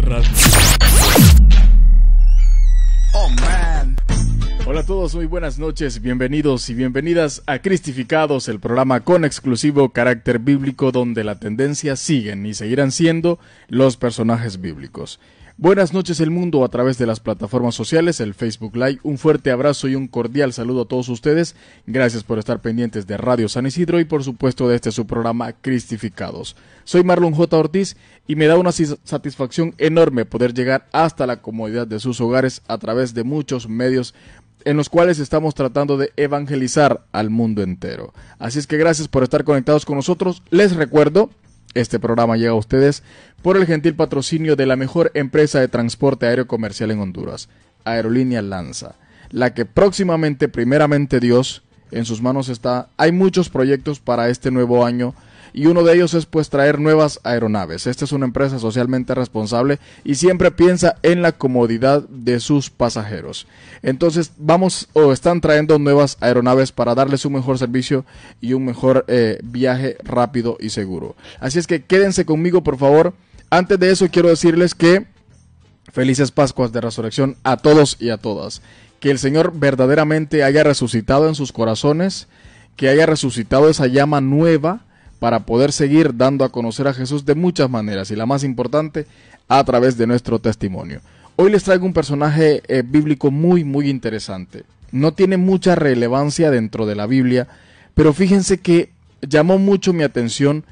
Radio. Oh, man. Hola a todos, muy buenas noches, bienvenidos y bienvenidas a Cristificados, el programa con exclusivo carácter bíblico donde la tendencia siguen y seguirán siendo los personajes bíblicos. Buenas noches el mundo a través de las plataformas sociales, el Facebook Live, un fuerte abrazo y un cordial saludo a todos ustedes, gracias por estar pendientes de Radio San Isidro y por supuesto de este su programa Cristificados. Soy Marlon J. Ortiz y me da una satisfacción enorme poder llegar hasta la comodidad de sus hogares a través de muchos medios en los cuales estamos tratando de evangelizar al mundo entero. Así es que gracias por estar conectados con nosotros. Les recuerdo, este programa llega a ustedes por el gentil patrocinio de la mejor empresa de transporte aéreo comercial en Honduras, Aerolínea Lanza, la que próximamente, primeramente Dios, en sus manos está. Hay muchos proyectos para este nuevo año y uno de ellos es pues traer nuevas aeronaves. Esta es una empresa socialmente responsable y siempre piensa en la comodidad de sus pasajeros. Entonces están trayendo nuevas aeronaves para darles un mejor servicio y un mejor viaje rápido y seguro. Así es que quédense conmigo por favor. Antes de eso quiero decirles que felices Pascuas de Resurrección a todos y a todas. Que el Señor verdaderamente haya resucitado en sus corazones, que haya resucitado esa llama nueva para poder seguir dando a conocer a Jesús de muchas maneras y la más importante, a través de nuestro testimonio. Hoy les traigo un personaje bíblico muy interesante. No tiene mucha relevancia dentro de la Biblia, pero fíjense que llamó mucho mi atención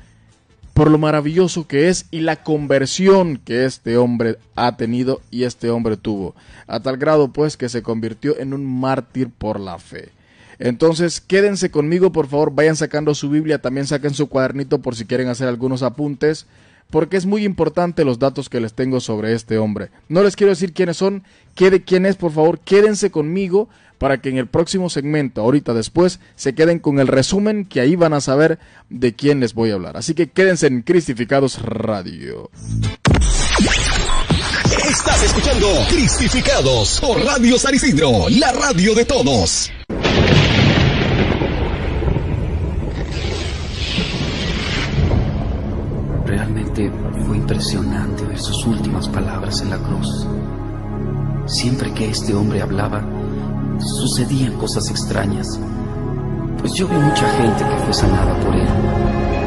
por lo maravilloso que es y la conversión que este hombre ha tenido y este hombre tuvo, a tal grado pues que se convirtió en un mártir por la fe. Entonces quédense conmigo por favor, vayan sacando su Biblia, también saquen su cuadernito por si quieren hacer algunos apuntes, porque es muy importante los datos que les tengo sobre este hombre. No les quiero decir quiénes son, quién es, por favor, quédense conmigo para que en el próximo segmento, ahorita después, se queden con el resumen que ahí van a saber de quién les voy a hablar. Así que quédense en Cristificados Radio. Estás escuchando Cristificados por Radio San Isidro, la radio de todos. Realmente fue impresionante ver sus últimas palabras en la cruz. Siempre que este hombre hablaba, sucedían cosas extrañas. Pues yo vi mucha gente que fue sanada por él,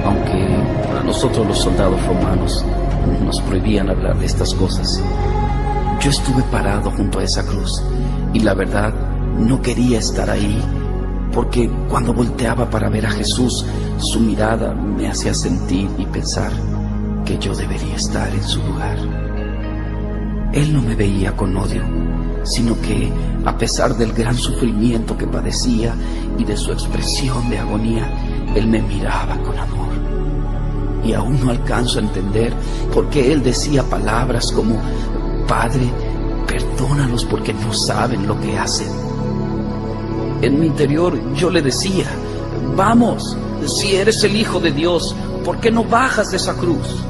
aunque a nosotros los soldados romanos nos prohibían hablar de estas cosas. Yo estuve parado junto a esa cruz y la verdad no quería estar ahí, porque cuando volteaba para ver a Jesús, su mirada me hacía sentir y pensar que yo debería estar en su lugar. Él no me veía con odio, sino que, a pesar del gran sufrimiento que padecía y de su expresión de agonía, Él me miraba con amor. Y aún no alcanzo a entender por qué Él decía palabras como: Padre, perdónalos porque no saben lo que hacen. En mi interior yo le decía: vamos, si eres el Hijo de Dios, ¿por qué no bajas de esa cruz?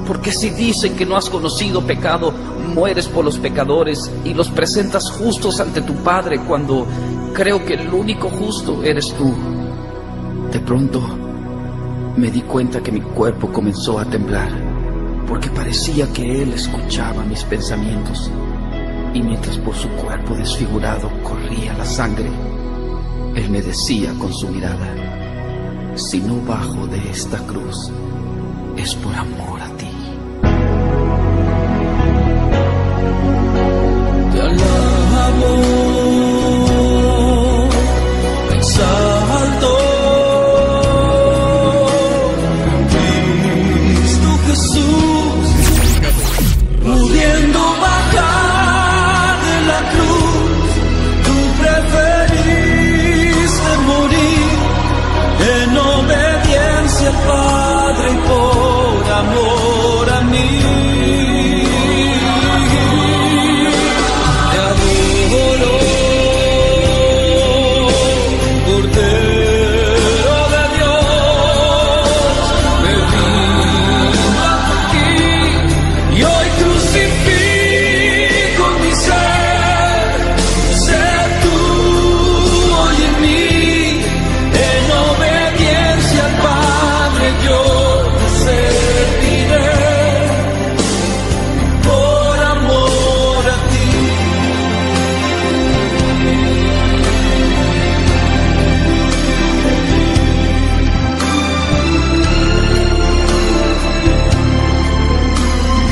Porque si dicen que no has conocido pecado, mueres por los pecadores y los presentas justos ante tu Padre, cuando creo que el único justo eres tú. De pronto me di cuenta que mi cuerpo comenzó a temblar, porque parecía que Él escuchaba mis pensamientos, y mientras por su cuerpo desfigurado corría la sangre, Él me decía con su mirada: si no bajo de esta cruz, es por amor a ti. Te alabo, te exalto, Cristo Jesús, pudiendo bajar de la cruz, tú preferiste morir en obediencia al Padre y por amor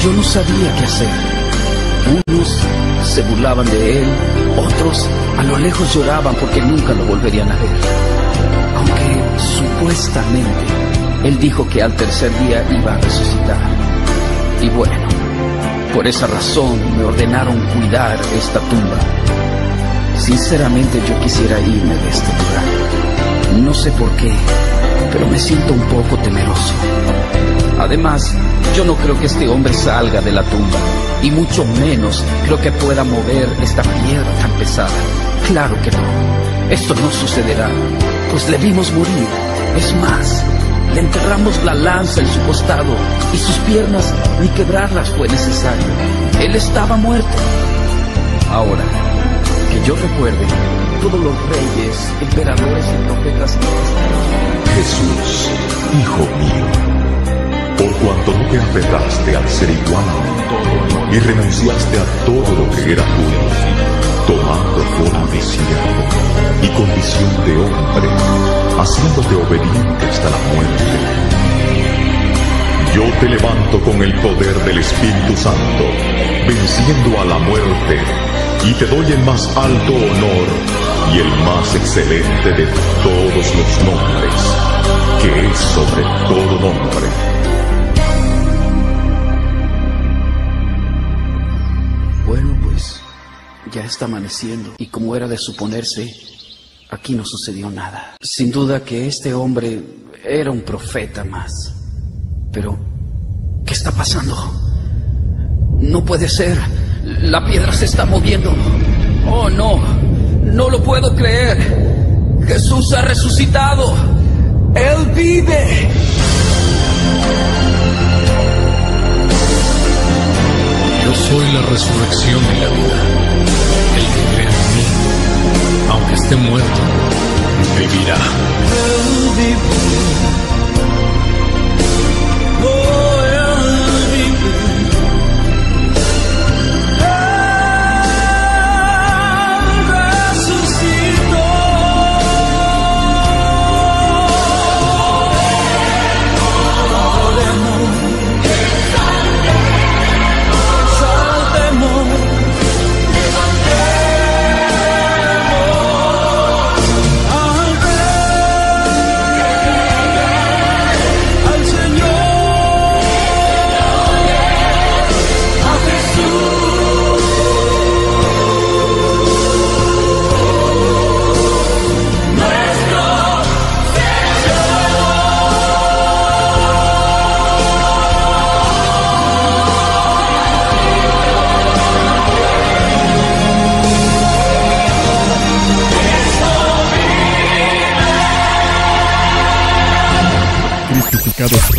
Yo no sabía qué hacer. Unos se burlaban de él, otros a lo lejos lloraban porque nunca lo volverían a ver. Aunque supuestamente él dijo que al tercer día iba a resucitar. Y bueno, por esa razón me ordenaron cuidar esta tumba. Sinceramente yo quisiera irme de este lugar. No sé por qué, pero me siento un poco temeroso. Además, yo no creo que este hombre salga de la tumba, y mucho menos creo que pueda mover esta piedra tan pesada. Claro que no, esto no sucederá, pues le vimos morir. Es más, le enterramos la lanza en su costado, y sus piernas ni quebrarlas fue necesario. Él estaba muerto. Ahora, que yo recuerde, todos los reyes, emperadores y profetas... Jesús, hijo mío, por cuanto no te aferraste al ser igual a mí y renunciaste a todo lo que era tuyo, tomando forma de siervo y condición de hombre, haciéndote obediente hasta la muerte. Yo te levanto con el poder del Espíritu Santo, venciendo a la muerte, y te doy el más alto honor y el más excelente de todos los nombres, que es sobre todo nombre. Bueno, pues ya está amaneciendo, y como era de suponerse, aquí no sucedió nada. Sin duda que este hombre era un profeta más. Pero, ¿qué está pasando? No puede ser. La piedra se está moviendo. Oh, no. No lo puedo creer. Jesús ha resucitado. Él vive. Yo soy la resurrección y la vida. El que cree en mí, aunque esté muerto, vivirá. Él vive. Oh, Él vive.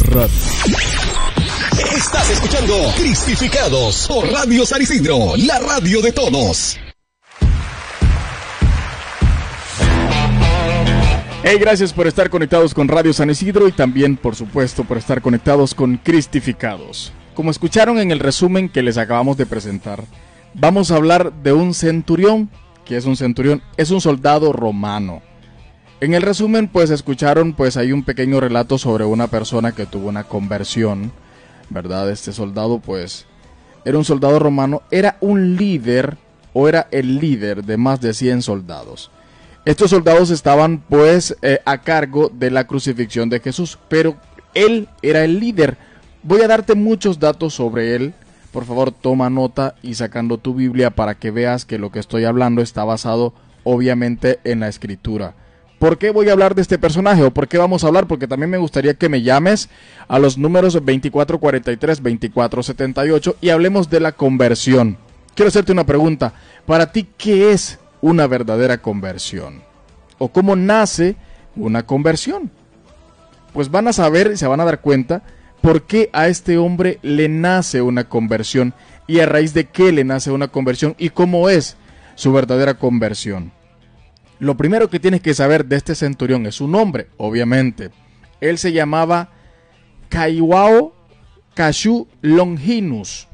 Radio. Estás escuchando Cristificados por Radio San Isidro, la radio de todos. Hey, gracias por estar conectados con Radio San Isidro y también, por supuesto, por estar conectados con Cristificados. Como escucharon en el resumen que les acabamos de presentar, vamos a hablar de un centurión. ¿Qué es un centurión? Es un soldado romano. En el resumen, pues escucharon, pues hay un pequeño relato sobre una persona que tuvo una conversión, ¿verdad? Este soldado, pues, era un soldado romano, era un líder, o era el líder de más de 100 soldados. Estos soldados estaban, pues, a cargo de la crucifixión de Jesús, pero él era el líder. Voy a darte muchos datos sobre él. Por favor, toma nota y sacando tu Biblia para que veas que lo que estoy hablando está basado, obviamente, en la Escritura. ¿Por qué voy a hablar de este personaje? ¿O por qué vamos a hablar? Porque también me gustaría que me llames a los números 2443-2478 y hablemos de la conversión. Quiero hacerte una pregunta. Para ti, ¿qué es una verdadera conversión? ¿O cómo nace una conversión? Pues van a saber y se van a dar cuenta por qué a este hombre le nace una conversión y a raíz de qué le nace una conversión y cómo es su verdadera conversión. Lo primero que tienes que saber de este centurión es su nombre, obviamente. Él se llamaba Caiwao Cashu Longinus.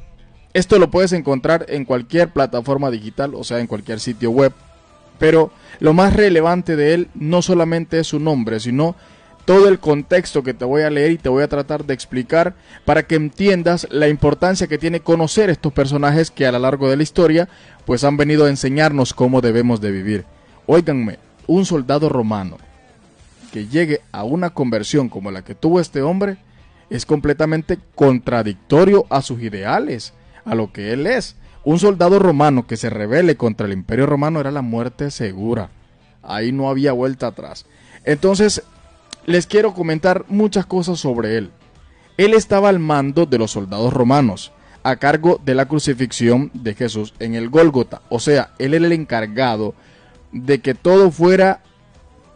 Esto lo puedes encontrar en cualquier plataforma digital, o sea, en cualquier sitio web. Pero lo más relevante de él no solamente es su nombre, sino todo el contexto que te voy a leer y te voy a tratar de explicar para que entiendas la importancia que tiene conocer estos personajes que a lo largo de la historia pues han venido a enseñarnos cómo debemos de vivir. Óiganme, un soldado romano que llegue a una conversión como la que tuvo este hombre es completamente contradictorio a sus ideales, a lo que él es. Un soldado romano que se rebele contra el Imperio Romano era la muerte segura. Ahí no había vuelta atrás. Entonces, les quiero comentar muchas cosas sobre él. Él estaba al mando de los soldados romanos, a cargo de la crucifixión de Jesús en el Gólgota. O sea, él era el encargado de que todo fuera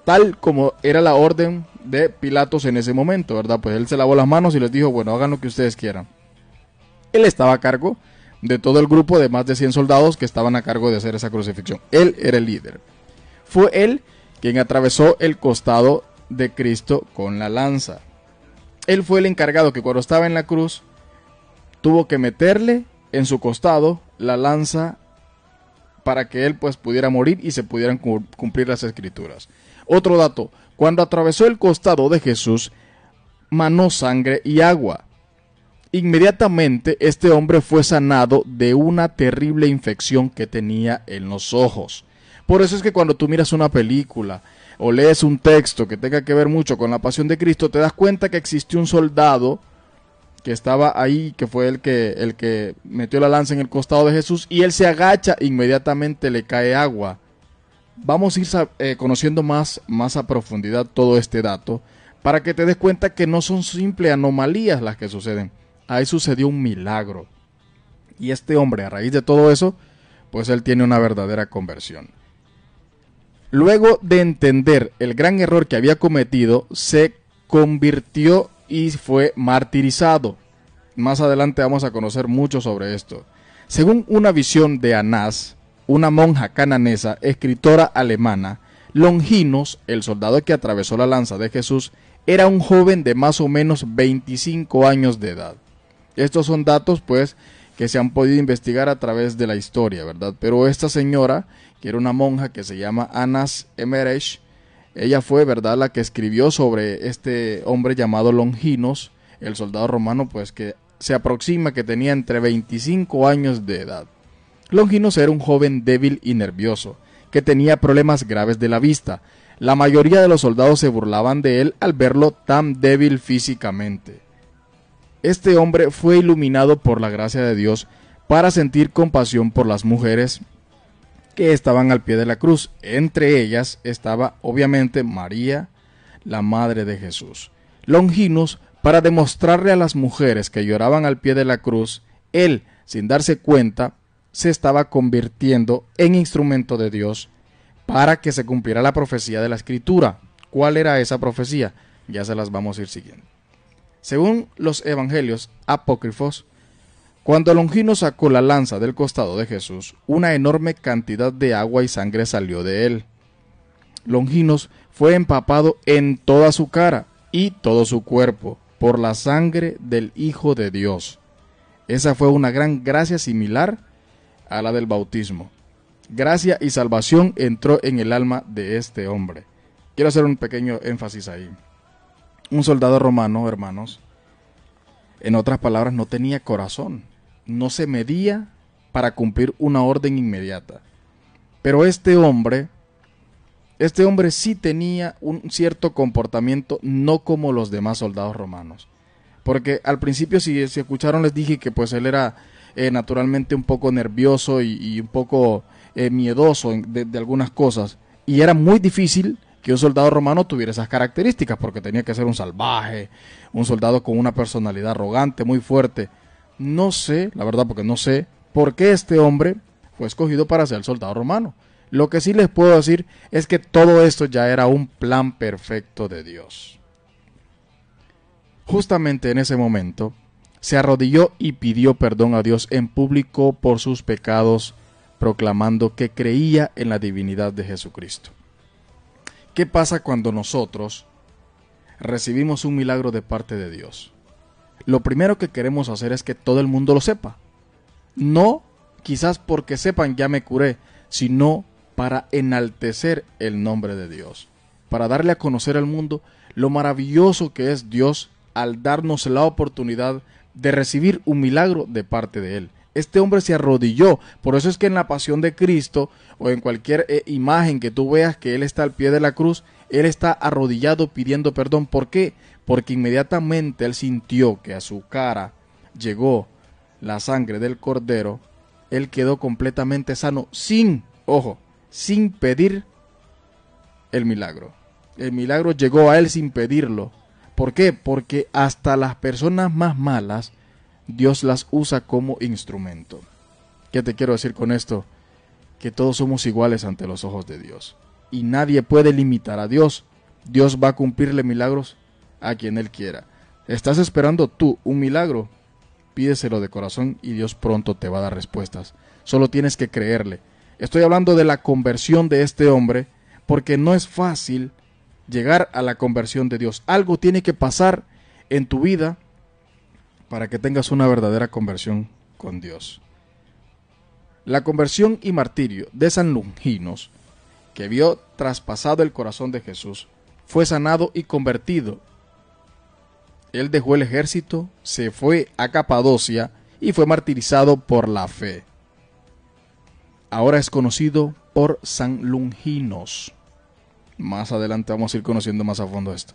tal como era la orden de Pilatos en ese momento, ¿verdad? Pues él se lavó las manos y les dijo, bueno, hagan lo que ustedes quieran. Él estaba a cargo de todo el grupo de más de 100 soldados que estaban a cargo de hacer esa crucifixión. Él era el líder. Fue él quien atravesó el costado de Cristo con la lanza. Él fue el encargado que cuando estaba en la cruz tuvo que meterle en su costado la lanza para que él pues pudiera morir y se pudieran cumplir las escrituras. Otro dato, cuando atravesó el costado de Jesús, manó sangre y agua. Inmediatamente este hombre fue sanado de una terrible infección que tenía en los ojos. Por eso es que cuando tú miras una película o lees un texto que tenga que ver mucho con la pasión de Cristo, te das cuenta que existió un soldado que estaba ahí, que fue el que metió la lanza en el costado de Jesús, y él se agacha, inmediatamente le cae agua. Vamos a ir conociendo más a profundidad todo este dato, para que te des cuenta que no son simples anomalías las que suceden. Ahí sucedió un milagro. Y este hombre, a raíz de todo eso, pues él tiene una verdadera conversión. Luego de entender el gran error que había cometido, se convirtió y fue martirizado. Más adelante vamos a conocer mucho sobre esto. Según una visión de Anás, una monja cananesa, escritora alemana, Longinos, el soldado que atravesó la lanza de Jesús, era un joven de más o menos 25 años de edad. Estos son datos, pues, que se han podido investigar a través de la historia, ¿verdad? Pero esta señora, que era una monja que se llama Anás Emmerich, ella fue, ¿verdad?, la que escribió sobre este hombre llamado Longinos, el soldado romano, pues, que se aproxima que tenía entre 25 años de edad. Longinos era un joven débil y nervioso, que tenía problemas graves de la vista. La mayoría de los soldados se burlaban de él al verlo tan débil físicamente. Este hombre fue iluminado por la gracia de Dios para sentir compasión por las mujeres que estaban al pie de la cruz. Entre ellas estaba obviamente María, la madre de Jesús. Longinos, para demostrarle a las mujeres que lloraban al pie de la cruz, él, sin darse cuenta, se estaba convirtiendo en instrumento de Dios para que se cumpliera la profecía de la Escritura. ¿Cuál era esa profecía? Ya se las vamos a ir siguiendo. Según los evangelios apócrifos, cuando Longinos sacó la lanza del costado de Jesús, una enorme cantidad de agua y sangre salió de él. Longinos fue empapado en toda su cara y todo su cuerpo por la sangre del Hijo de Dios. Esa fue una gran gracia similar a la del bautismo. Gracia y salvación entró en el alma de este hombre. Quiero hacer un pequeño énfasis ahí. Un soldado romano, hermanos, en otras palabras, no tenía corazón. No se medía para cumplir una orden inmediata. Pero este hombre sí tenía un cierto comportamiento, no como los demás soldados romanos. Porque al principio, si escucharon, les dije que pues él era naturalmente un poco nervioso y un poco miedoso de algunas cosas. Y era muy difícil que un soldado romano tuviera esas características, porque tenía que ser un salvaje, un soldado con una personalidad arrogante, muy fuerte. No sé, la verdad, porque no sé por qué este hombre fue escogido para ser el soldado romano. Lo que sí les puedo decir es que todo esto ya era un plan perfecto de Dios. Justamente en ese momento, se arrodilló y pidió perdón a Dios en público por sus pecados, proclamando que creía en la divinidad de Jesucristo. ¿Qué pasa cuando nosotros recibimos un milagro de parte de Dios? Lo primero que queremos hacer es que todo el mundo lo sepa. No quizás porque sepan ya me curé, sino para enaltecer el nombre de Dios, para darle a conocer al mundo lo maravilloso que es Dios al darnos la oportunidad de recibir un milagro de parte de Él. Este hombre se arrodilló, por eso es que en la pasión de Cristo o en cualquier imagen que tú veas que Él está al pie de la cruz, Él está arrodillado pidiendo perdón. ¿Por qué? Porque inmediatamente Él sintió que a su cara llegó la sangre del Cordero. Él quedó completamente sano sin pedir el milagro. El milagro llegó a Él sin pedirlo. ¿Por qué? Porque hasta las personas más malas Dios las usa como instrumento. ¿Qué te quiero decir con esto? Que todos somos iguales ante los ojos de Dios. Y nadie puede limitar a Dios. Dios va a cumplirle milagros a quien Él quiera. ¿Estás esperando tú un milagro? Pídeselo de corazón y Dios pronto te va a dar respuestas. Solo tienes que creerle. Estoy hablando de la conversión de este hombre porque no es fácil llegar a la conversión de Dios. Algo tiene que pasar en tu vida para que tengas una verdadera conversión con Dios. La conversión y martirio de San Longinos, que vio traspasado el corazón de Jesús, fue sanado y convertido. Él dejó el ejército, se fue a Capadocia y fue martirizado por la fe. Ahora es conocido por San Longinos. Más adelante vamos a ir conociendo más a fondo esto.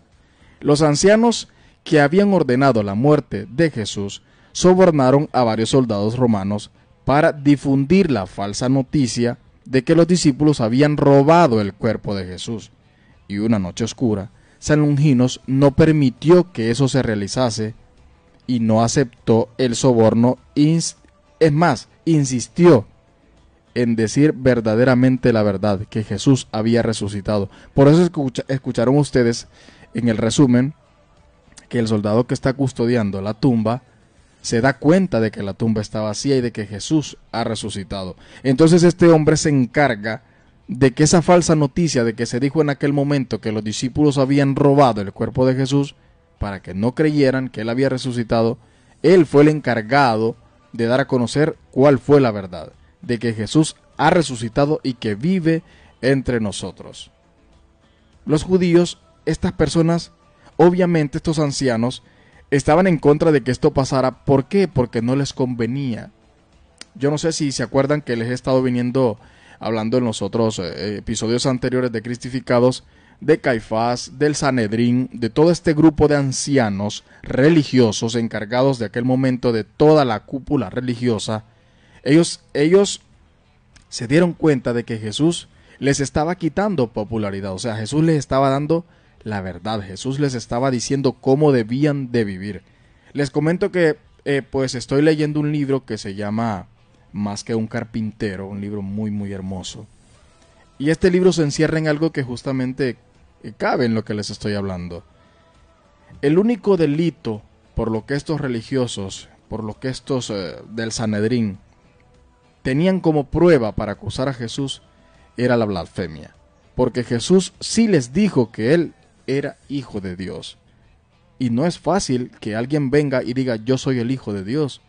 Los ancianos que habían ordenado la muerte de Jesús sobornaron a varios soldados romanos para difundir la falsa noticia de que los discípulos habían robado el cuerpo de Jesús. Y una noche oscura, San Longinos no permitió que eso se realizase y no aceptó el soborno. Es más, insistió en decir verdaderamente la verdad, que Jesús había resucitado. Por eso escucharon ustedes en el resumen que el soldado que está custodiando la tumba se da cuenta de que la tumba está vacía y de que Jesús ha resucitado. Entonces este hombre se encarga de que esa falsa noticia de que se dijo en aquel momento que los discípulos habían robado el cuerpo de Jesús, para que no creyeran que Él había resucitado, Él fue el encargado de dar a conocer cuál fue la verdad, de que Jesús ha resucitado y que vive entre nosotros. Los judíos, estas personas, obviamente estos ancianos, estaban en contra de que esto pasara. ¿Por qué? Porque no les convenía. Yo no sé si se acuerdan que les he estado hablando en los otros episodios anteriores de Cristificados, de Caifás, del Sanedrín, de todo este grupo de ancianos religiosos encargados de aquel momento de toda la cúpula religiosa. Ellos se dieron cuenta de que Jesús les estaba quitando popularidad. O sea, Jesús les estaba dando la verdad. Jesús les estaba diciendo cómo debían de vivir. Les comento que pues estoy leyendo un libro que se llama Más que un carpintero, un libro muy muy hermoso. Y este libro se encierra en algo que justamente cabe en lo que les estoy hablando. El único delito por lo que estos religiosos, por lo que estos del Sanedrín tenían como prueba para acusar a Jesús era la blasfemia. Porque Jesús sí les dijo que Él era hijo de Dios. Y no es fácil que alguien venga y diga yo soy el hijo de Dios.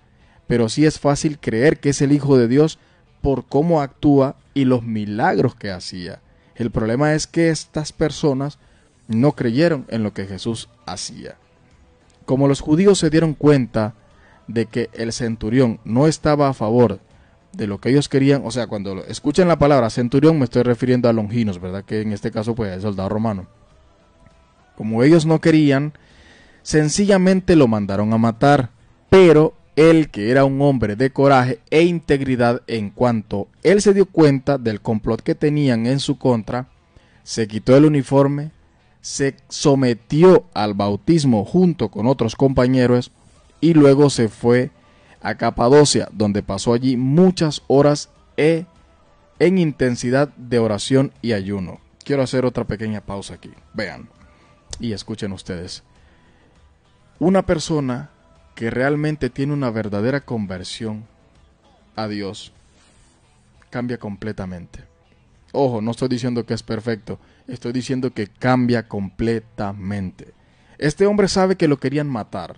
Pero sí es fácil creer que es el hijo de Dios por cómo actúa y los milagros que hacía. El problema es que estas personas no creyeron en lo que Jesús hacía. Como los judíos se dieron cuenta de que el centurión no estaba a favor de lo que ellos querían, o sea, cuando escuchen la palabra centurión me estoy refiriendo a Longinos, ¿verdad? Que en este caso pues es el soldado romano. Como ellos no querían, sencillamente lo mandaron a matar, pero él, que era un hombre de coraje e integridad, en cuanto él se dio cuenta del complot que tenían en su contra, se quitó el uniforme, se sometió al bautismo junto con otros compañeros y luego se fue a Capadocia, donde pasó allí muchas horas en intensidad de oración y ayuno. Quiero hacer otra pequeña pausa aquí. Vean y escuchen ustedes. Una persona que realmente tiene una verdadera conversión a Dios cambia completamente. Ojo, no estoy diciendo que es perfecto, estoy diciendo que cambia completamente. Este hombre sabe que lo querían matar,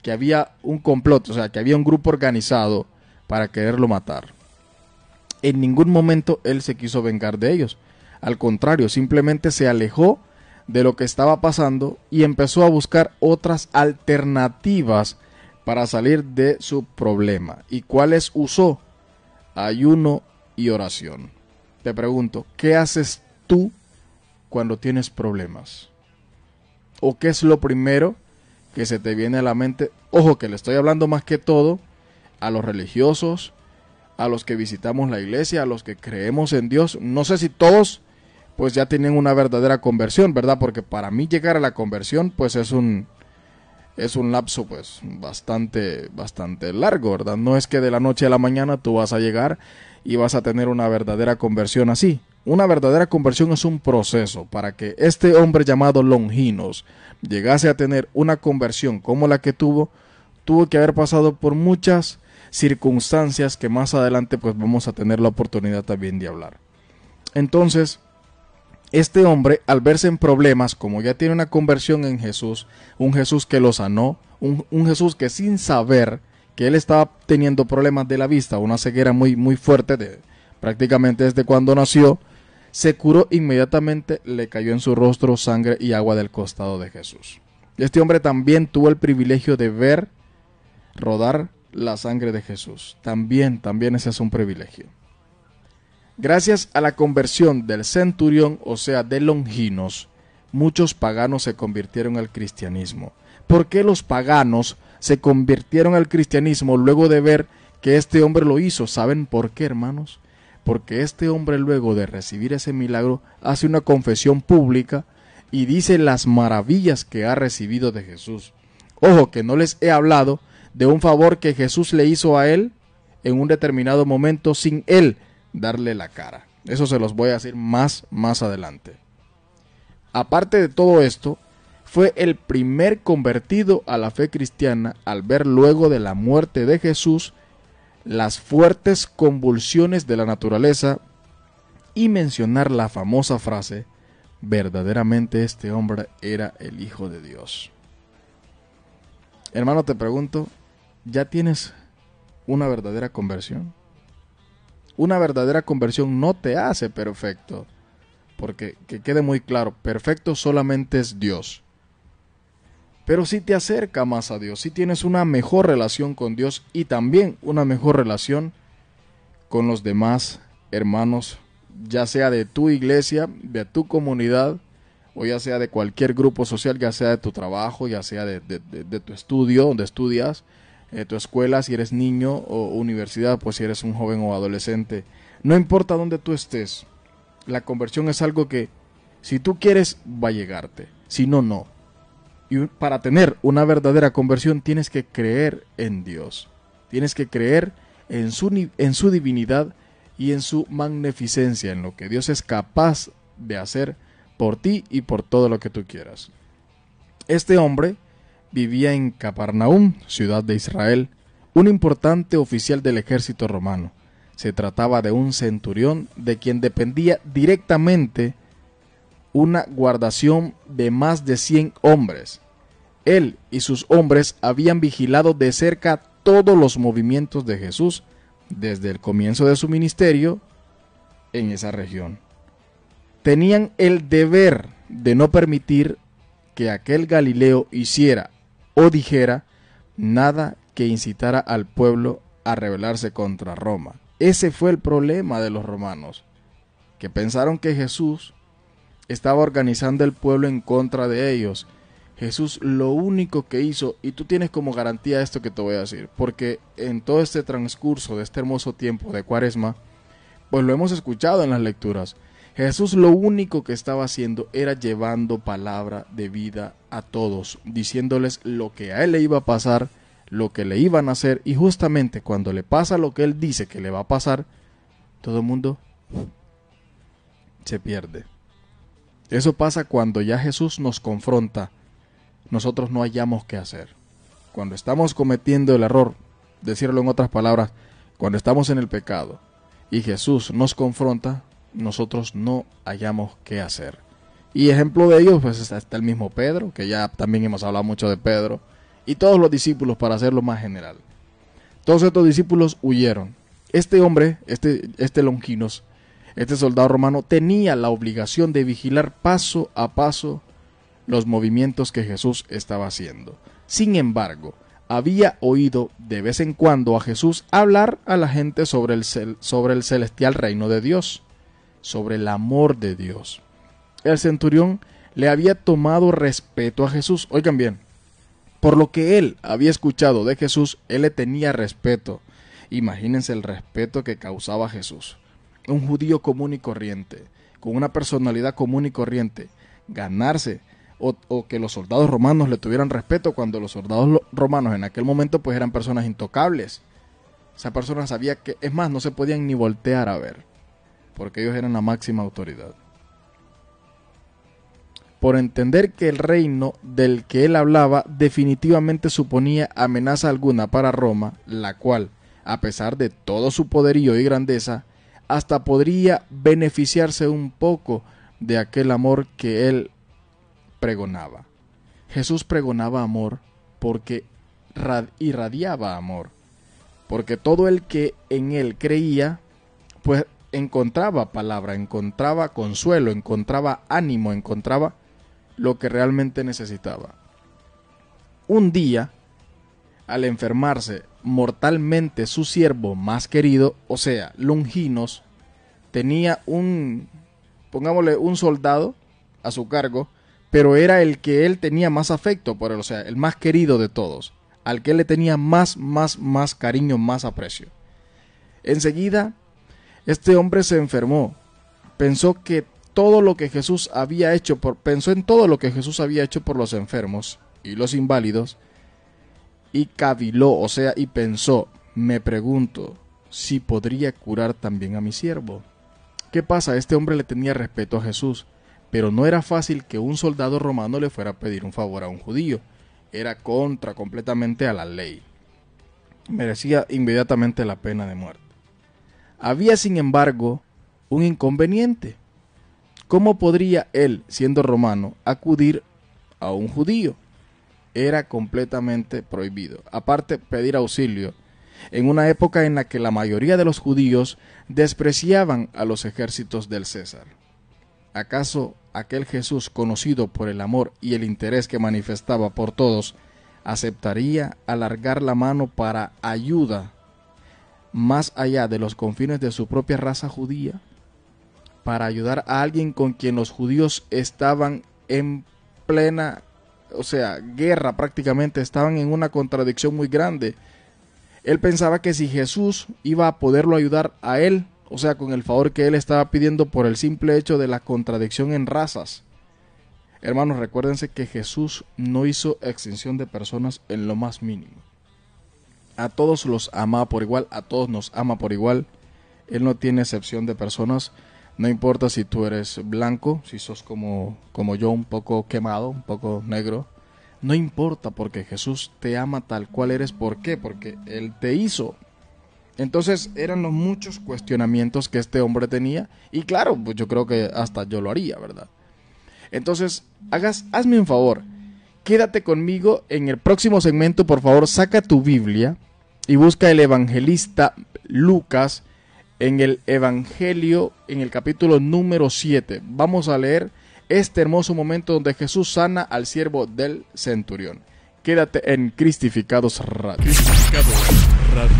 que había un complot, o sea, que había un grupo organizado para quererlo matar. En ningún momento él se quiso vengar de ellos. Al contrario, simplemente se alejó de lo que estaba pasando y empezó a buscar otras alternativas para salir de su problema. ¿Y cuáles usó? Ayuno y oración. Te pregunto, ¿qué haces tú cuando tienes problemas? ¿O qué es lo primero que se te viene a la mente? Ojo, que le estoy hablando más que todo a los religiosos, a los que visitamos la iglesia, a los que creemos en Dios. No sé si todos pues ya tienen una verdadera conversión, ¿verdad? Porque para mí llegar a la conversión pues es un lapso pues bastante largo, ¿verdad? No es que de la noche a la mañana tú vas a llegar y vas a tener una verdadera conversión así. Una verdadera conversión es un proceso. Para que este hombre llamado Longinos llegase a tener una conversión como la que tuvo que haber pasado por muchas circunstancias que más adelante pues vamos a tener la oportunidad también de hablar. Entonces, este hombre, al verse en problemas, como ya tiene una conversión en Jesús, un Jesús que lo sanó, un Jesús que sin saber que él estaba teniendo problemas de la vista, una ceguera muy fuerte, prácticamente desde cuando nació, se curó inmediatamente, le cayó en su rostro sangre y agua del costado de Jesús. Este hombre también tuvo el privilegio de ver rodar la sangre de Jesús. También ese es un privilegio. Gracias a la conversión del centurión, o sea, de Longinos, muchos paganos se convirtieron al cristianismo. ¿Por qué los paganos se convirtieron al cristianismo luego de ver que este hombre lo hizo? ¿Saben por qué, hermanos? Porque este hombre, luego de recibir ese milagro, hace una confesión pública y dice las maravillas que ha recibido de Jesús. Ojo, que no les he hablado de un favor que Jesús le hizo a él en un determinado momento sin él darle la cara. Eso se los voy a decir más adelante. Aparte de todo esto, fue el primer convertido a la fe cristiana al ver luego de la muerte de Jesús las fuertes convulsiones de la naturaleza y mencionar la famosa frase: verdaderamente este hombre era el Hijo de Dios. Hermano, te pregunto, ¿ya tienes una verdadera conversión? Una verdadera conversión no te hace perfecto, porque que quede muy claro, perfecto solamente es Dios. Pero sí te acerca más a Dios, sí tienes una mejor relación con Dios y también una mejor relación con los demás hermanos, ya sea de tu iglesia, de tu comunidad, o ya sea de cualquier grupo social, ya sea de tu trabajo, ya sea de tu estudio, donde estudias, tu escuela, si eres niño, o universidad, pues si eres un joven o adolescente. No importa dónde tú estés, la conversión es algo que, si tú quieres, va a llegarte, si no, no. Y para tener una verdadera conversión tienes que creer en Dios, tienes que creer en su divinidad y en su magnificencia, en lo que Dios es capaz de hacer por ti y por todo lo que tú quieras. Este hombre vivía en Capernaum, ciudad de Israel, un importante oficial del ejército romano. Se trataba de un centurión de quien dependía directamente una guarnición de más de 100 hombres. Él y sus hombres habían vigilado de cerca todos los movimientos de Jesús desde el comienzo de su ministerio en esa región. Tenían el deber de no permitir que aquel Galileo hiciera o dijera nada que incitara al pueblo a rebelarse contra Roma. Ese fue el problema de los romanos, que pensaron que Jesús estaba organizando el pueblo en contra de ellos. Jesús lo único que hizo, y tú tienes como garantía esto que te voy a decir, porque en todo este transcurso de este hermoso tiempo de Cuaresma, pues lo hemos escuchado en las lecturas, Jesús lo único que estaba haciendo era llevando palabra de vida a todos, diciéndoles lo que a él le iba a pasar, lo que le iban a hacer, y justamente cuando le pasa lo que él dice que le va a pasar, todo el mundo se pierde. Eso pasa cuando ya Jesús nos confronta, nosotros no hallamos qué hacer. Cuando estamos cometiendo el error, decirlo en otras palabras, cuando estamos en el pecado y Jesús nos confronta, nosotros no hallamos qué hacer. Y ejemplo de ello, pues está el mismo Pedro, que ya también hemos hablado mucho de Pedro, y todos los discípulos, para hacerlo más general. Todos estos discípulos huyeron. Este hombre, este Longinos, este soldado romano, tenía la obligación de vigilar paso a paso los movimientos que Jesús estaba haciendo. Sin embargo, había oído de vez en cuando a Jesús hablar a la gente sobre el celestial reino de Dios, sobre el amor de Dios. El centurión le había tomado respeto a Jesús. Oigan bien, por lo que él había escuchado de Jesús, él le tenía respeto. Imagínense el respeto que causaba Jesús. Un judío común y corriente, con una personalidad común y corriente, ganarse o que los soldados romanos le tuvieran respeto cuando los soldados romanos en aquel momento pues eran personas intocables. Esa persona sabía que, es más, no se podían ni voltear a ver, porque ellos eran la máxima autoridad. Por entender que el reino del que él hablaba definitivamente suponía amenaza alguna para Roma, la cual, a pesar de todo su poderío y grandeza, hasta podría beneficiarse un poco de aquel amor que él pregonaba. Jesús pregonaba amor porque irradiaba amor, porque todo el que en él creía, pues encontraba palabra, encontraba consuelo, encontraba ánimo, encontraba lo que realmente necesitaba. Un día, al enfermarse mortalmente su siervo más querido, o sea, Longinos, tenía pongámosle un soldado a su cargo, pero era el que él tenía más afecto por él, o sea, el más querido de todos, al que él le tenía más cariño, más aprecio. Enseguida, este hombre se enfermó, pensó en todo lo que Jesús había hecho por los enfermos y los inválidos, y caviló, o sea, y pensó, me pregunto si podría curar también a mi siervo. ¿Qué pasa? Este hombre le tenía respeto a Jesús, pero no era fácil que un soldado romano le fuera a pedir un favor a un judío. Era completamente a la ley. Merecía inmediatamente la pena de muerte. Había, sin embargo, un inconveniente. ¿Cómo podría él, siendo romano, acudir a un judío? Era completamente prohibido. Aparte, pedir auxilio, en una época en la que la mayoría de los judíos despreciaban a los ejércitos del César. ¿Acaso aquel Jesús, conocido por el amor y el interés que manifestaba por todos, aceptaría alargar la mano para ayuda más allá de los confines de su propia raza judía? Para ayudar a alguien con quien los judíos estaban en plena, guerra prácticamente, estaban en una contradicción muy grande. Él pensaba que si Jesús iba a poderlo ayudar a él, con el favor que él estaba pidiendo por el simple hecho de la contradicción en razas. Hermanos, recuérdense que Jesús no hizo extinción de personas en lo más mínimo. A todos los amaba por igual, a todos nos ama por igual. Él no tiene excepción de personas. No importa si tú eres blanco, si sos como yo, un poco quemado, un poco negro. No importa, porque Jesús te ama tal cual eres. ¿Por qué? Porque Él te hizo. Entonces eran los muchos cuestionamientos que este hombre tenía. Y claro, pues yo creo que hasta yo lo haría, ¿verdad? Entonces, hazme un favor. Quédate conmigo en el próximo segmento, por favor. Saca tu Biblia y busca el evangelista Lucas en el Evangelio, en el capítulo número 7. Vamos a leer este hermoso momento donde Jesús sana al siervo del centurión. Quédate en Cristificados Radio. Cristificados Radio.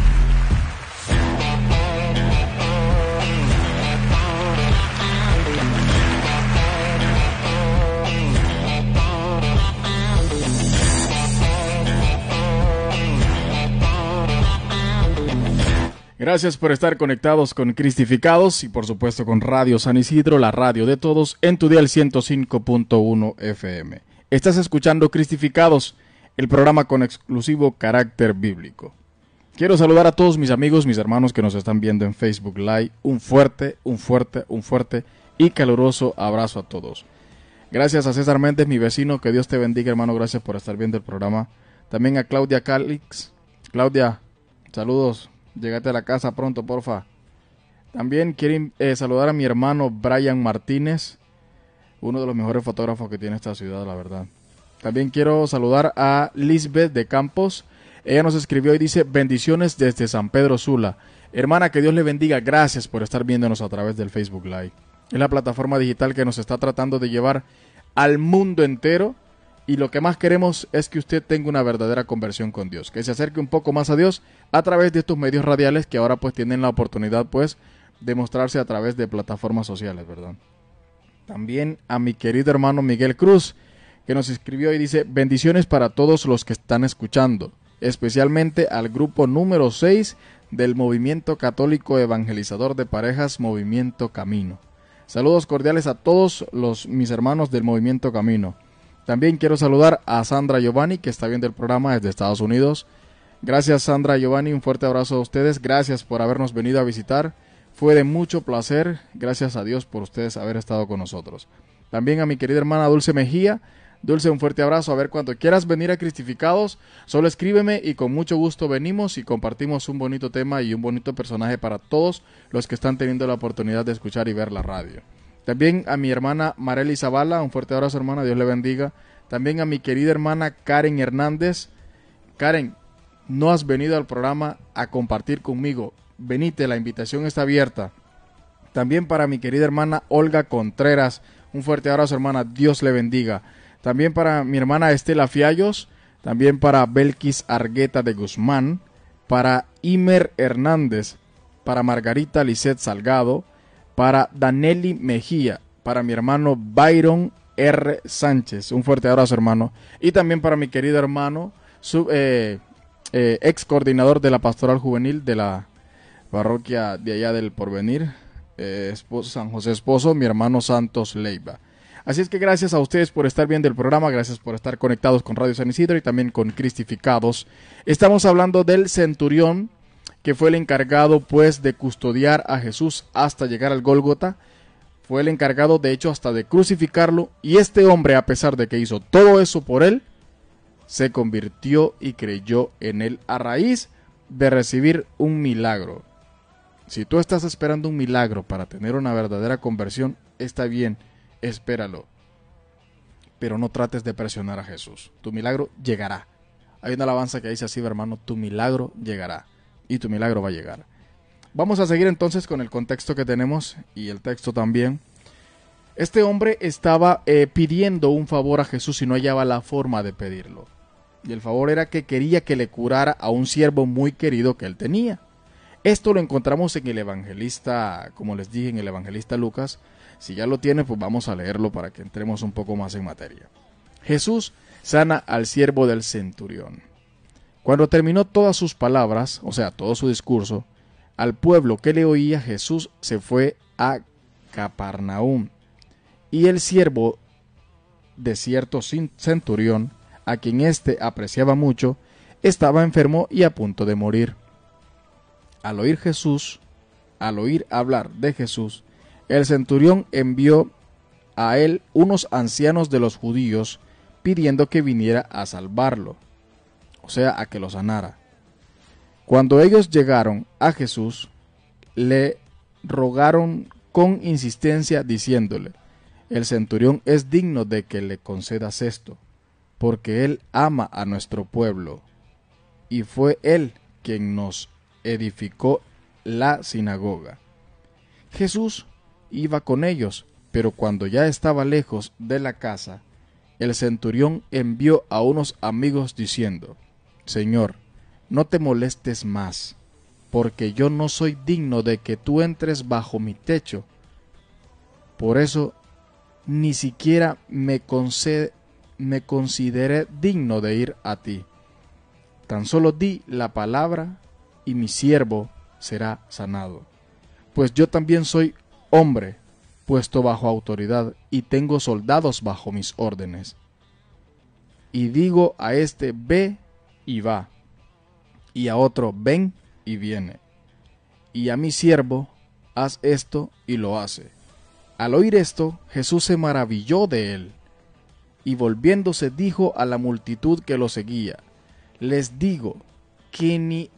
Gracias por estar conectados con Cristificados y por supuesto con Radio San Isidro, la radio de todos, en tu dial 105.1 FM. Estás escuchando Cristificados, el programa con exclusivo carácter bíblico. Quiero saludar a todos mis amigos, mis hermanos que nos están viendo en Facebook Live. Un fuerte y caluroso abrazo a todos. Gracias a César Méndez, mi vecino, que Dios te bendiga, hermano, gracias por estar viendo el programa. También a Claudia Calix. Claudia, saludos. Llegate a la casa pronto, porfa. También quiero saludar a mi hermano Brian Martínez, uno de los mejores fotógrafos que tiene esta ciudad, la verdad. También quiero saludar a Lisbeth de Campos. Ella nos escribió y dice: bendiciones desde San Pedro Sula. Hermana, que Dios le bendiga. Gracias por estar viéndonos a través del Facebook Live. Es la plataforma digital que nos está tratando de llevar al mundo entero. Y lo que más queremos es que usted tenga una verdadera conversión con Dios, que se acerque un poco más a Dios a través de estos medios radiales que ahora pues tienen la oportunidad pues de mostrarse a través de plataformas sociales, ¿verdad? También a mi querido hermano Miguel Cruz, que nos escribió y dice: bendiciones para todos los que están escuchando, especialmente al grupo número 6 del Movimiento Católico Evangelizador de Parejas, Movimiento Camino. Saludos cordiales a todos mis hermanos del Movimiento Camino. También quiero saludar a Sandra Giovanni, que está viendo el programa desde Estados Unidos. Gracias, Sandra Giovanni, un fuerte abrazo a ustedes. Gracias por habernos venido a visitar. Fue de mucho placer. Gracias a Dios por ustedes haber estado con nosotros. También a mi querida hermana Dulce Mejía. Dulce, un fuerte abrazo. A ver, cuando quieras venir a Cristificados, solo escríbeme y con mucho gusto venimos y compartimos un bonito tema y un bonito personaje para todos los que están teniendo la oportunidad de escuchar y ver la radio. También a mi hermana Marely Zavala, un fuerte abrazo, hermana, Dios le bendiga. También a mi querida hermana Karen Hernández. Karen, no has venido al programa a compartir conmigo. Venite, la invitación está abierta. También para mi querida hermana Olga Contreras, un fuerte abrazo, hermana, Dios le bendiga. También para mi hermana Estela Fiallos, también para Belkis Argueta de Guzmán, para Imer Hernández, para Margarita Lisset Salgado, para Daneli Mejía, para mi hermano Byron R. Sánchez, un fuerte abrazo, hermano. Y también para mi querido hermano, ex coordinador de la Pastoral Juvenil de la parroquia de allá del Porvenir, San José Esposo, mi hermano Santos Leiva. Así es que gracias a ustedes por estar viendo el programa, gracias por estar conectados con Radio San Isidro y también con Cristificados. Estamos hablando del centurión, que fue el encargado pues de custodiar a Jesús hasta llegar al Gólgota. Fue el encargado de hecho hasta de crucificarlo, y este hombre, a pesar de que hizo todo eso por él, se convirtió y creyó en él a raíz de recibir un milagro. Si tú estás esperando un milagro para tener una verdadera conversión, está bien, espéralo, pero no trates de presionar a Jesús. Tu milagro llegará. Hay una alabanza que dice así, hermano: tu milagro llegará. Y tu milagro va a llegar. Vamos a seguir entonces con el contexto que tenemos y el texto también. Este hombre estaba pidiendo un favor a Jesús y no hallaba la forma de pedirlo. Y el favor era que quería que le curara a un siervo muy querido que él tenía. Esto lo encontramos en el evangelista, como les dije, en el evangelista Lucas. Si ya lo tiene, pues vamos a leerlo para que entremos un poco más en materia. Jesús sana al siervo del centurión. Cuando terminó todas sus palabras, o sea, todo su discurso, al pueblo que le oía, Jesús se fue a Capernaum. Y el siervo de cierto centurión, a quien éste apreciaba mucho, estaba enfermo y a punto de morir. Al oír hablar de Jesús, el centurión envió a él unos ancianos de los judíos, pidiendo que viniera a salvarlo, o sea, a que lo sanara. Cuando ellos llegaron a Jesús, le rogaron con insistencia, diciéndole: el centurión es digno de que le concedas esto, porque él ama a nuestro pueblo, y fue él quien nos edificó la sinagoga. Jesús iba con ellos, pero cuando ya estaba lejos de la casa, el centurión envió a unos amigos diciendo: Señor, no te molestes más, porque yo no soy digno de que tú entres bajo mi techo. Por eso ni siquiera me consideré digno de ir a ti. Tan solo di la palabra y mi siervo será sanado. Pues yo también soy hombre, puesto bajo autoridad, y tengo soldados bajo mis órdenes. Y digo a este: ve, y va, y a otro: ven, y viene, y a mi siervo: haz esto, y lo hace. Al oír esto, Jesús se maravilló de él, y volviéndose dijo a la multitud que lo seguía: les digo que ni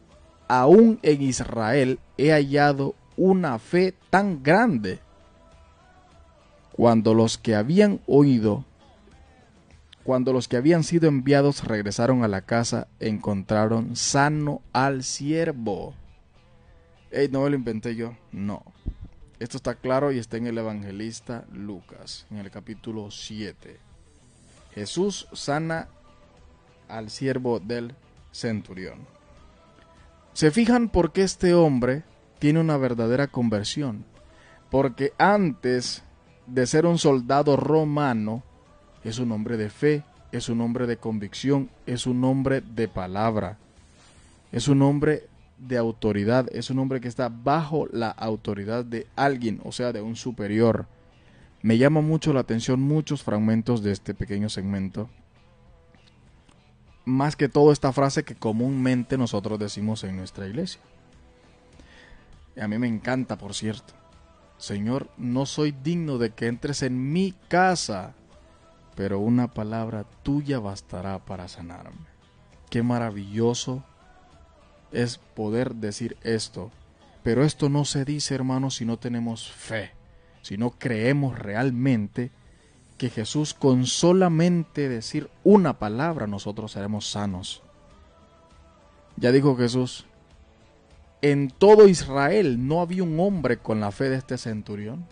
aún en Israel he hallado una fe tan grande. Cuando los que habían sido enviados regresaron a la casa, encontraron sano al siervo. No me lo inventé yo, no. Esto está claro y está en el evangelista Lucas, en el capítulo 7. Jesús sana al siervo del centurión. ¿Se fijan por qué este hombre tiene una verdadera conversión? Porque antes de ser un soldado romano, es un hombre de fe, es un hombre de convicción, es un hombre de palabra, es un hombre de autoridad, es un hombre que está bajo la autoridad de alguien, o sea, de un superior. Me llama mucho la atención muchos fragmentos de este pequeño segmento. Más que todo esta frase que comúnmente nosotros decimos en nuestra iglesia. Y a mí me encanta, por cierto. Señor, no soy digno de que entres en mi casa, pero una palabra tuya bastará para sanarme. Qué maravilloso es poder decir esto. Pero esto no se dice, hermanos, si no tenemos fe, si no creemos realmente que Jesús, con solamente decir una palabra, nosotros seremos sanos. Ya dijo Jesús, en todo Israel no había un hombre con la fe de este centurión.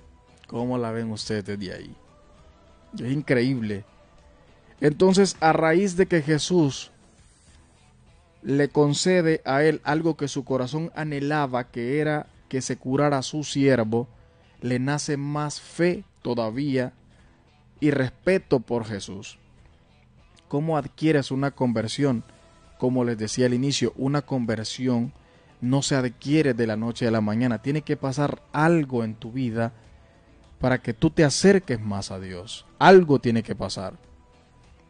¿Cómo la ven ustedes desde ahí? Es increíble. Entonces, a raíz de que Jesús le concede a él algo que su corazón anhelaba, que era que se curara a su siervo, le nace más fe todavía y respeto por Jesús. ¿Cómo adquieres una conversión? Como les decía al inicio, una conversión no se adquiere de la noche a la mañana. Tiene que pasar algo en tu vida para que tú te acerques más a Dios. Algo tiene que pasar.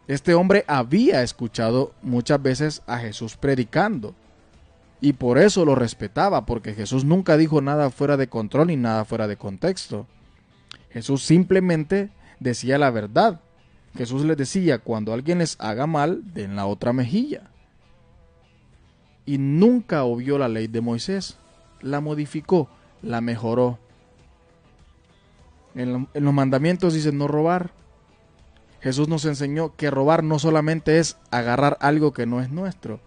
Este hombre había escuchado muchas veces a Jesús predicando y por eso lo respetaba, porque Jesús nunca dijo nada fuera de control ni nada fuera de contexto. Jesús simplemente decía la verdad. Jesús les decía, cuando alguien les haga mal, den la otra mejilla. Y nunca obvió la ley de Moisés. La modificó, la mejoró. En los mandamientos dice no robar. Jesús nos enseñó que robar no solamente es agarrar algo que no es nuestro.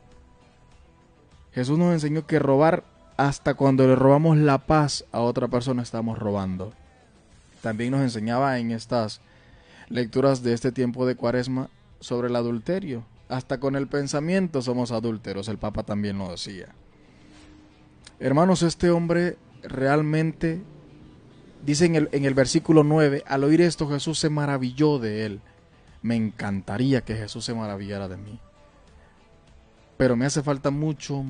Jesús nos enseñó que robar, hasta cuando le robamos la paz a otra persona, estamos robando. También nos enseñaba en estas lecturas de este tiempo de Cuaresma sobre el adulterio. Hasta con el pensamiento somos adúlteros, el Papa también lo decía. Hermanos, este hombre realmente, dice en el versículo 9, al oír esto Jesús se maravilló de él. Me encantaría que Jesús se maravillara de mí. Pero me hace falta mucho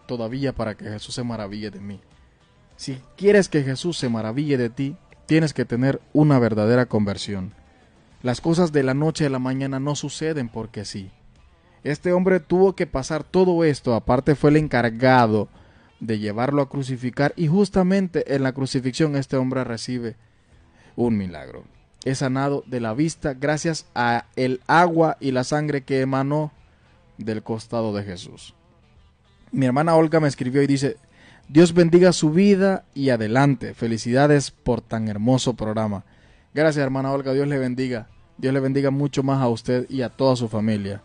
todavía para que Jesús se maraville de mí. Si quieres que Jesús se maraville de ti, tienes que tener una verdadera conversión. Las cosas de la noche a la mañana no suceden porque sí. Este hombre tuvo que pasar todo esto, aparte fue el encargado de llevarlo a crucificar, y justamente en la crucifixión este hombre recibe un milagro. Es sanado de la vista gracias a el agua y la sangre que emanó del costado de Jesús. Mi hermana Olga me escribió y dice: Dios bendiga su vida y adelante. Felicidades por tan hermoso programa. Gracias, hermana Olga, Dios le bendiga. Dios le bendiga mucho más a usted y a toda su familia.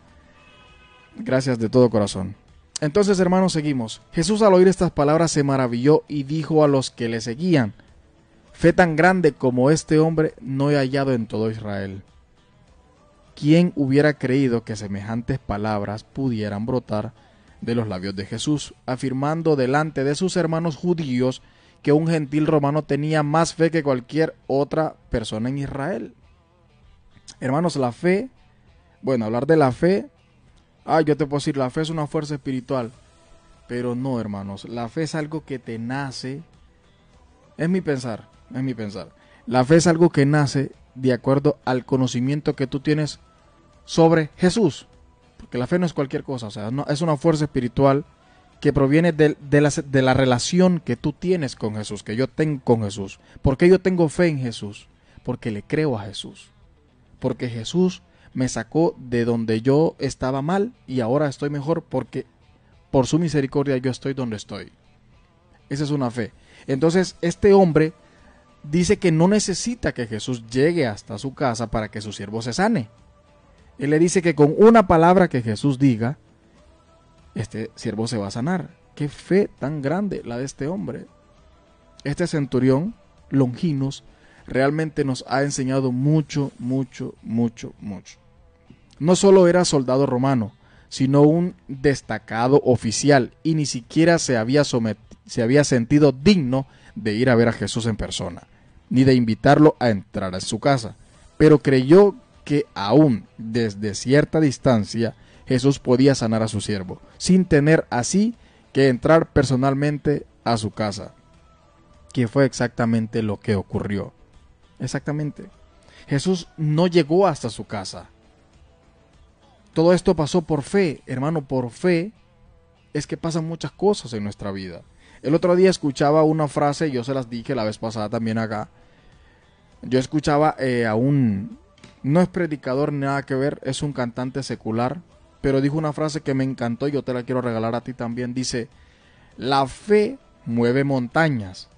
Gracias de todo corazón. Entonces, hermanos, seguimos. Jesús, al oír estas palabras, se maravilló y dijo a los que le seguían: fe tan grande como este hombre no he hallado en todo Israel. ¿Quién hubiera creído que semejantes palabras pudieran brotar de los labios de Jesús, afirmando delante de sus hermanos judíos que un gentil romano tenía más fe que cualquier otra persona en Israel? Hermanos, la fe, bueno, hablar de la fe, yo te puedo decir, la fe es una fuerza espiritual, pero no, hermanos, la fe es algo que te nace, es mi pensar. La fe es algo que nace de acuerdo al conocimiento que tú tienes sobre Jesús, porque la fe no es cualquier cosa, o sea, no, es una fuerza espiritual que proviene de la relación que tú tienes con Jesús, que yo tengo con Jesús. ¿Por qué yo tengo fe en Jesús? Porque le creo a Jesús, porque Jesús me sacó de donde yo estaba mal y ahora estoy mejor, porque por su misericordia yo estoy donde estoy. Esa es una fe. Entonces este hombre dice que no necesita que Jesús llegue hasta su casa para que su siervo se sane. Él le dice que con una palabra que Jesús diga, este siervo se va a sanar. Qué fe tan grande la de este hombre. Este centurión, Longinos, realmente nos ha enseñado mucho, mucho, mucho, mucho. No solo era soldado romano, sino un destacado oficial, y ni siquiera se había sentido digno de ir a ver a Jesús en persona, ni de invitarlo a entrar a su casa, pero creyó que aún desde cierta distancia Jesús podía sanar a su siervo, sin tener así que entrar personalmente a su casa, que fue exactamente lo que ocurrió. Exactamente. Jesús no llegó hasta su casa. Todo esto pasó por fe, hermano, por fe es que pasan muchas cosas en nuestra vida. El otro día escuchaba una frase, yo se las dije la vez pasada también acá. Yo escuchaba a un, no es predicador ni nada que ver, es un cantante secular, pero dijo una frase que me encantó y yo te la quiero regalar a ti también. Dice, la fe mueve montañas,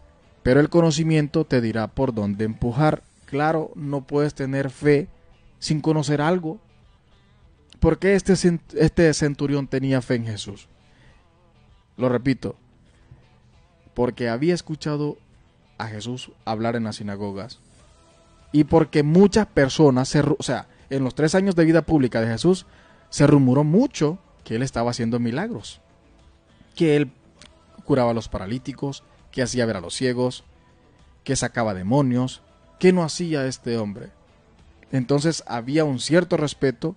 pero el conocimiento te dirá por dónde empujar. Claro, no puedes tener fe sin conocer algo. ¿Por qué este centurión tenía fe en Jesús? Lo repito, porque había escuchado a Jesús hablar en las sinagogas y porque muchas personas, en los 3 años de vida pública de Jesús, se rumoró mucho que él estaba haciendo milagros, que él curaba a los paralíticos, que hacía ver a los ciegos, que sacaba demonios. ¿Qué no hacía este hombre? Entonces había un cierto respeto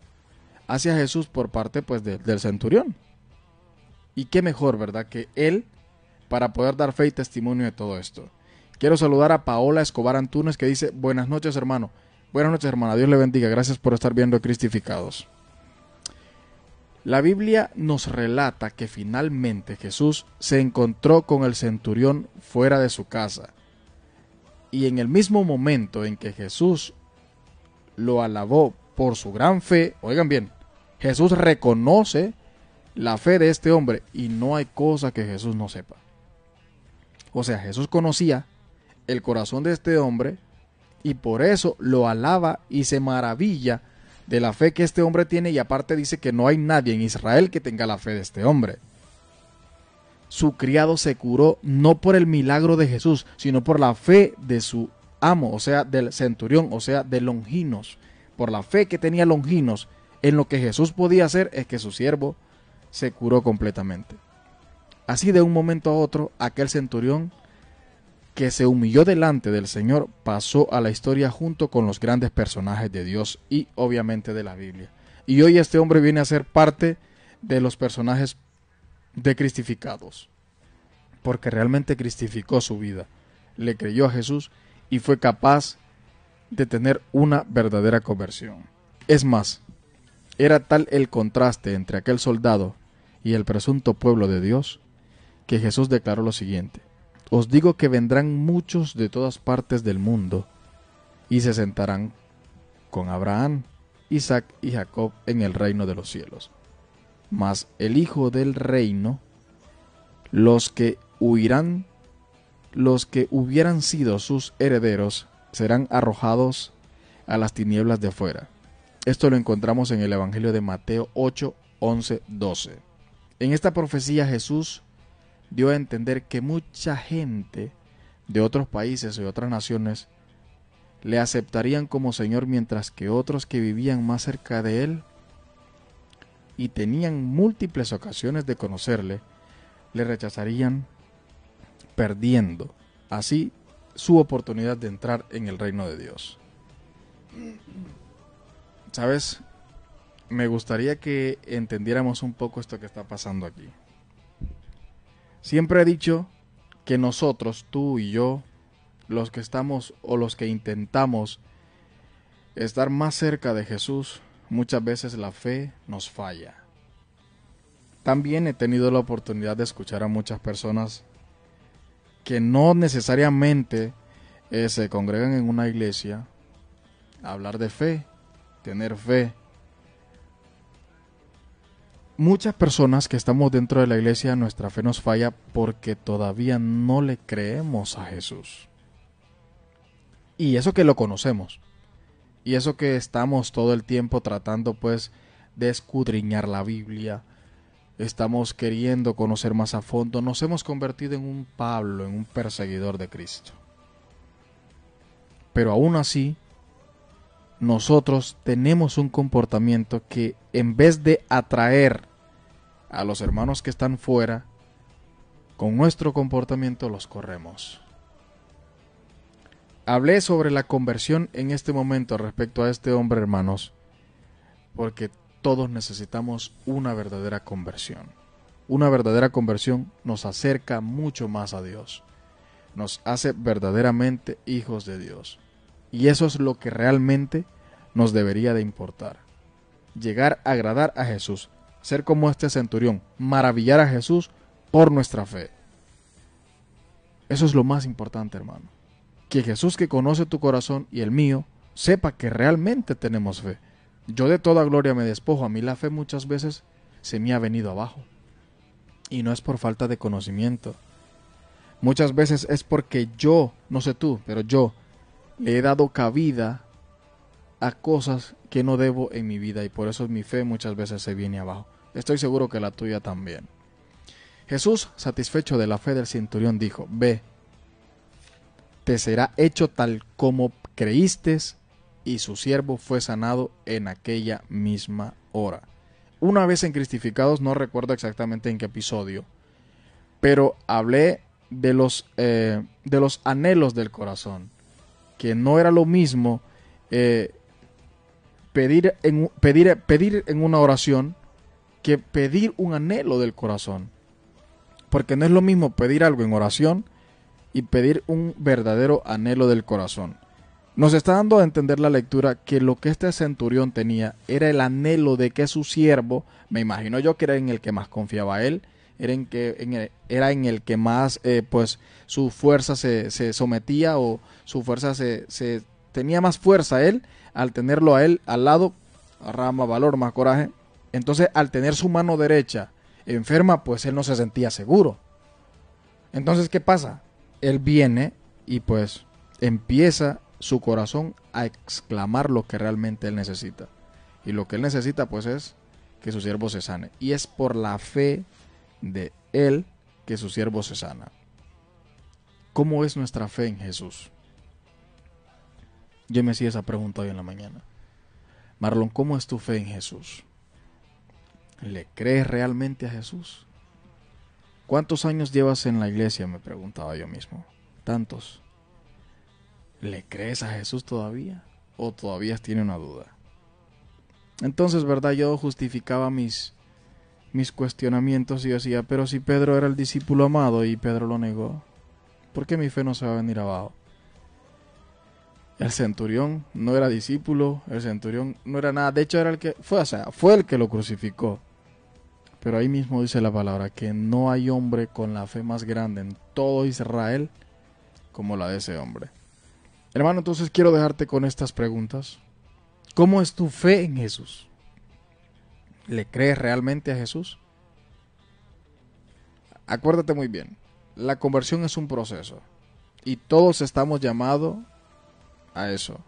hacia Jesús por parte pues del centurión. Y qué mejor, ¿verdad?, que él para poder dar fe y testimonio de todo esto. Quiero saludar a Paola Escobar Antunes, que dice, buenas noches, hermano. Buenas noches, hermana. Dios le bendiga. Gracias por estar viendo Cristificados. La Biblia nos relata que finalmente Jesús se encontró con el centurión fuera de su casa. Y en el mismo momento en que Jesús lo alabó por su gran fe, oigan bien, Jesús reconoce la fe de este hombre y no hay cosa que Jesús no sepa. O sea, Jesús conocía el corazón de este hombre y por eso lo alaba y se maravilla de la fe que este hombre tiene, y aparte dice que no hay nadie en Israel que tenga la fe de este hombre. Su criado se curó no por el milagro de Jesús, sino por la fe de su amo, o sea, del centurión, o sea, de Longinos. Por la fe que tenía Longinos en lo que Jesús podía hacer, es que su siervo se curó completamente. Así, de un momento a otro, aquel centurión que se humilló delante del Señor pasó a la historia junto con los grandes personajes de Dios y obviamente de la Biblia. Y hoy este hombre viene a ser parte de los personajes de Cristificados, porque realmente cristificó su vida, le creyó a Jesús y fue capaz de tener una verdadera conversión. Es más, era tal el contraste entre aquel soldado y el presunto pueblo de Dios, que Jesús declaró lo siguiente: os digo que vendrán muchos de todas partes del mundo y se sentarán con Abraham, Isaac y Jacob en el reino de los cielos. Mas el Hijo del Reino, los que hubieran sido sus herederos, serán arrojados a las tinieblas de fuera. Esto lo encontramos en el Evangelio de Mateo 8, 11, 12. En esta profecía Jesús dio a entender que mucha gente de otros países y otras naciones le aceptarían como Señor, mientras que otros que vivían más cerca de Él y tenían múltiples ocasiones de conocerle, le rechazarían, perdiendo así su oportunidad de entrar en el reino de Dios. ¿Sabes? Me gustaría que entendiéramos un poco esto que está pasando aquí. Siempre he dicho que nosotros, tú y yo, los que estamos o los que intentamos estar más cerca de Jesús, muchas veces la fe nos falla. También he tenido la oportunidad de escuchar a muchas personas que no necesariamente se congregan en una iglesia, hablar de fe, tener fe. Muchas personas que estamos dentro de la iglesia, nuestra fe nos falla porque todavía no le creemos a Jesús. Y eso que lo conocemos. Y eso que estamos todo el tiempo tratando pues de escudriñar la Biblia. Estamos queriendo conocer más a fondo. Nos hemos convertido en un Pablo, en un perseguidor de Cristo. Pero aún así, nosotros tenemos un comportamiento que en vez de atraer a los hermanos que están fuera, con nuestro comportamiento los corremos. Hablé sobre la conversión en este momento respecto a este hombre, hermanos, porque todos necesitamos una verdadera conversión. Una verdadera conversión nos acerca mucho más a Dios. Nos hace verdaderamente hijos de Dios. Y eso es lo que realmente nos debería de importar. Llegar a agradar a Jesús. Ser como este centurión. Maravillar a Jesús por nuestra fe. Eso es lo más importante, hermano. Que Jesús, que conoce tu corazón y el mío, sepa que realmente tenemos fe. Yo de toda gloria me despojo. A mí la fe muchas veces se me ha venido abajo. Y no es por falta de conocimiento. Muchas veces es porque yo, no sé tú, pero yo le he dado cabida a cosas que no debo en mi vida. Y por eso mi fe muchas veces se viene abajo. Estoy seguro que la tuya también. Jesús, satisfecho de la fe del centurión, dijo: ve, te será hecho tal como creíste, y su siervo fue sanado en aquella misma hora. Una vez en Cristificados, no recuerdo exactamente en qué episodio, pero hablé de los anhelos del corazón, que no era lo mismo pedir en una oración que pedir un anhelo del corazón, porque no es lo mismo pedir algo en oración y pedir un verdadero anhelo del corazón. Nos está dando a entender la lectura que lo que este centurión tenía era el anhelo de que su siervo, me imagino yo que era en el que más confiaba él, era en el que más pues su fuerza se sometía, o su fuerza tenía más fuerza él, al tenerlo a él al lado, agarraba más valor, más coraje. Entonces, al tener su mano derecha enferma, pues él no se sentía seguro. Entonces, ¿qué pasa? Él viene y pues empieza su corazón a exclamar lo que realmente él necesita. Y lo que él necesita pues es que su siervo se sane. Y es por la fe de él que su siervo se sana. ¿Cómo es nuestra fe en Jesús? Yo me hacía esa pregunta hoy en la mañana. Marlon, ¿cómo es tu fe en Jesús? ¿Le crees realmente a Jesús? ¿Cuántos años llevas en la iglesia? Me preguntaba yo mismo. Tantos. ¿Le crees a Jesús todavía? ¿O todavía tiene una duda? Entonces, ¿verdad? Yo justificaba mis cuestionamientos y decía, pero si Pedro era el discípulo amado y Pedro lo negó, ¿por qué mi fe no se va a venir abajo? El centurión no era discípulo, el centurión no era nada, de hecho era el que fue el que lo crucificó. Pero ahí mismo dice la palabra que no hay hombre con la fe más grande en todo Israel como la de ese hombre. Hermano, entonces quiero dejarte con estas preguntas. ¿Cómo es tu fe en Jesús? ¿Le crees realmente a Jesús? Acuérdate muy bien, la conversión es un proceso y todos estamos llamados a eso.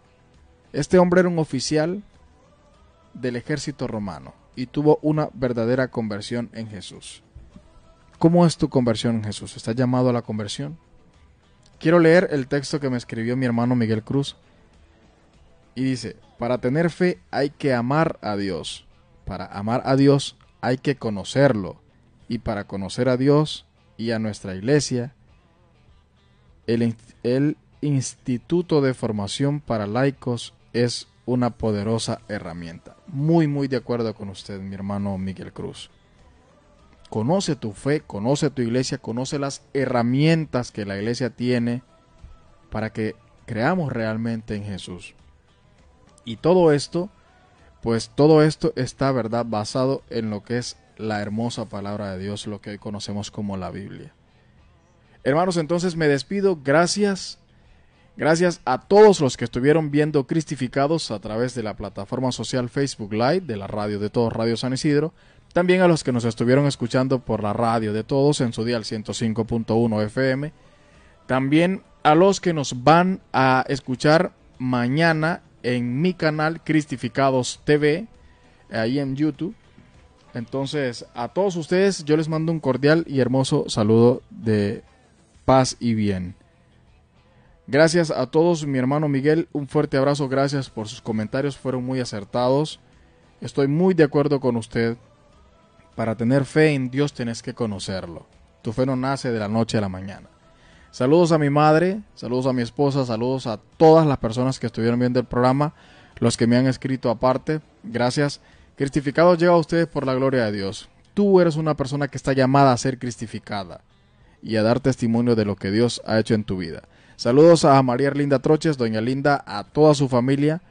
Este hombre era un oficial del ejército romano y tuvo una verdadera conversión en Jesús. ¿Cómo es tu conversión en Jesús? ¿Estás llamado a la conversión? Quiero leer el texto que me escribió mi hermano Miguel Cruz. Y dice, para tener fe hay que amar a Dios. Para amar a Dios hay que conocerlo. Y para conocer a Dios y a nuestra iglesia, el Instituto de Formación para Laicos es una poderosa herramienta. Muy, muy de acuerdo con usted, mi hermano Miguel Cruz. Conoce tu fe, conoce tu iglesia, conoce las herramientas que la iglesia tiene para que creamos realmente en Jesús. Y todo esto, pues todo esto está, ¿verdad?, basado en lo que es la hermosa palabra de Dios, lo que hoy conocemos como la Biblia. Hermanos, entonces me despido. Gracias a todos los que estuvieron viendo Cristificados a través de la plataforma social Facebook Live de la Radio de Todos, Radio San Isidro. También a los que nos estuvieron escuchando por la Radio de Todos en su dial 105.1 FM. También a los que nos van a escuchar mañana en mi canal Cristificados TV, ahí en YouTube. Entonces, a todos ustedes yo les mando un cordial y hermoso saludo de paz y bien. Gracias a todos, mi hermano Miguel, un fuerte abrazo, gracias por sus comentarios, fueron muy acertados. Estoy muy de acuerdo con usted. Para tener fe en Dios tenés que conocerlo. Tu fe no nace de la noche a la mañana. Saludos a mi madre, saludos a mi esposa, saludos a todas las personas que estuvieron viendo el programa, los que me han escrito aparte. Gracias. Cristificados llega a ustedes por la gloria de Dios. Tú eres una persona que está llamada a ser cristificada y a dar testimonio de lo que Dios ha hecho en tu vida. Saludos a María Erlinda Troches, doña Linda, a toda su familia.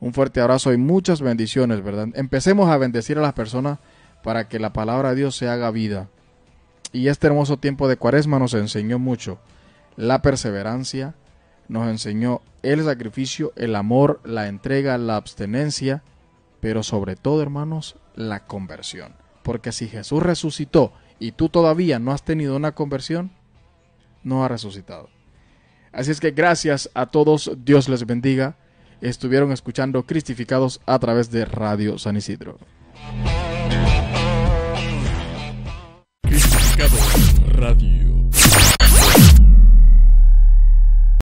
Un fuerte abrazo y muchas bendiciones, ¿verdad? Empecemos a bendecir a las personas para que la palabra de Dios se haga vida. Y este hermoso tiempo de Cuaresma nos enseñó mucho. La perseverancia, nos enseñó el sacrificio, el amor, la entrega, la abstenencia, pero sobre todo, hermanos, la conversión. Porque si Jesús resucitó y tú todavía no has tenido una conversión, no ha resucitado. Así es que gracias a todos, Dios les bendiga. Estuvieron escuchando Cristificados a través de Radio San Isidro. Cristificados Radio.